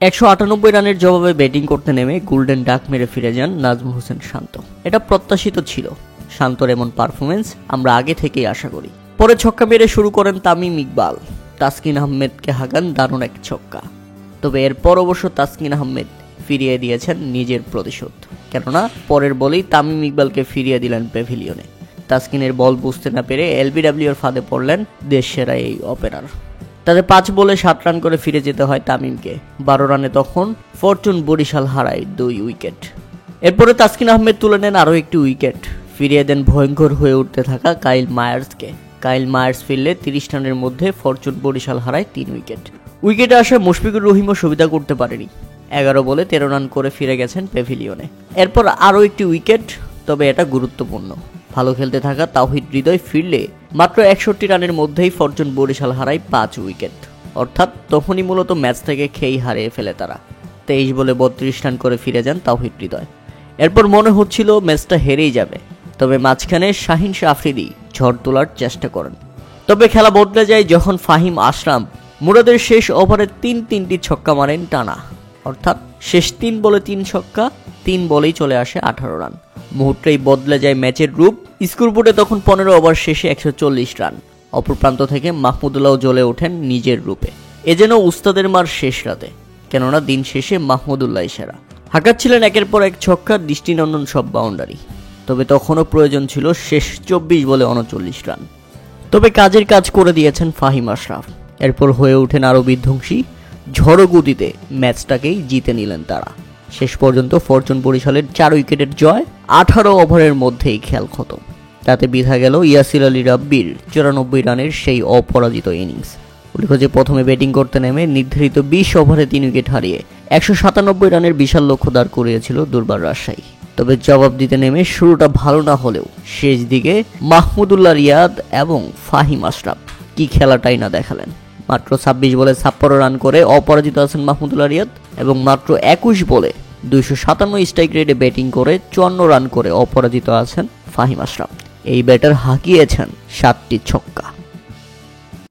198 রানের জবাবে ব্যাটিং করতে নেমে গোল্ডেন ডাক মেরে ফিরে যান নাজমুল হোসেন শান্ত। এটা প্রত্যাশিত ছিল। শান্তর এমন পারফরমেন্স আমরা আগে থেকেই আশা করি। পরে ছক্কা মেরে শুরু করেন তামিম ইকবাল। তাসকিন আহমেদকে হাঁকান দারুণ এক ছক্কা। তবে এরপর অবশ্য তাসকিন আহমেদ ফিরিয়ে দিয়েছেন নিজের প্রতিশোধ, কেননা পরের বলেই তামিম ইকবালকে ফিরিয়ে দিলেন প্যাভিলিয়নে। তাসকিনের বল বুঝতে না পেরে এলবিডব্লিউর ফাঁদে পড়লেন দেশসেরা এই ওপেনার। তাদের 5 বলে 7 রান করে ফিরে যেতে হয় তামিমকে। 12 রানে তখন ফরচুন বরিশাল হারায় 2 উইকেট। এরপরে তাসকিন আহমেদ তুলে নেন আরও একটি উইকেট, ফিরিয়ে দেন ভয়ঙ্কর হয়ে উঠতে থাকা কাইল মায়ার্সকে। কাইল মায়ার্স ফিরলে 30 রানের মধ্যে ফরচুন বরিশাল হারায় 3 উইকেট। উইকেটে আসা মুশফিকুর রহিমও সুবিধা করতে পারেনি। 11 বলে 13 রান করে ফিরে গেছেন প্যাভিলিয়নে। এরপর আরও একটি উইকেট, তবে এটা গুরুত্বপূর্ণ। ভালো খেলতে থাকা তাওহিদ হৃদয় ফিরলে মাত্র 61 রানের মধ্যেই ফরচুন বরিশাল হারায় 5 উইকেট। অর্থাৎ তখনই মূলত ম্যাচ থেকে খেই হারিয়ে ফেলে তারা। 23 বলে 32 রান করে ফিরে যান তাওহিদ হৃদয়। এরপর মনে হচ্ছিল ম্যাচটা হেরেই যাবে, তবে মাঝখানে শাহিন শাহ আফ্রিদি ঝড় তোলার চেষ্টা করেন। তবে খেলা বদলে যায় যখন ফাহিম আশরাম মুরাদের শেষ ওভারে 3টি ছক্কা মারেন টানা। অর্থাৎ শেষ 3 বলে 3 ছক্কা, 3 বলেই চলে আসে 18 রান। মুহূর্তেই বদলে যায় ম্যাচের রূপ। স্কোরবোর্ডে তখন 15 ওভার শেষে 140 রান। অপর প্রান্ত থেকে মাহমুদুল্লাহ জ্বলে ওঠেন নিজের রূপে। এ যেন উস্তাদের মার শেষ রাতে, কেননা দিন শেষে মাহমুদুল্লাহ সেরা। হাঁকাচ্ছিলেন একের পর এক ছক্কা, দৃষ্টিনন্দন সব বাউন্ডারি। তবে তখনও প্রয়োজন ছিল শেষ 24 বলে 39 রান। তবে কাজের কাজ করে দিয়েছেন ফাহিম আশরাফ। এরপর হয়ে ওঠেন আরও বিধ্বংসী। ঝড়ো গতিতে ম্যাচটাকেই জিতে নিলেন তারা। শেষ পর্যন্ত ফরচুন বরিশালের 4 উইকেটের জয়। 18 ওভারের মধ্যেই খেল খতম। তাতে বিধা গেল ইয়াসির আলী রাব্বির 94 রানের সেই অপরাজিত ইনিংস। উল্লেখ্য যে প্রথমে ব্যাটিং করতে নেমে নির্ধারিত 20 ওভারে 3 উইকেট হারিয়ে 197 রানের বিশাল লক্ষ্য দাঁড় করিয়েছিল দুর্বার রাজশাহী। তবে জবাব দিতে নেমে শুরুটা ভালো না হলেও শেষ দিকে মাহমুদুল্লাহ রিয়াদ এবং ফাহিম আশরাফ কি খেলাটাই না দেখালেন। মাত্র 26 বলে 56 রান করে অপরাজিত আছেন মাহমুদুল্লাহ রিয়াদ, এবং মাত্র 21 বলে 257 স্ট্রাইক রেটে ব্যাটিং করে 54 রান করে অপরাজিত আছেন ফাহিম আশরাফ। এই ব্যাটার হাঁকিয়েছেন 7টি ছক্কা।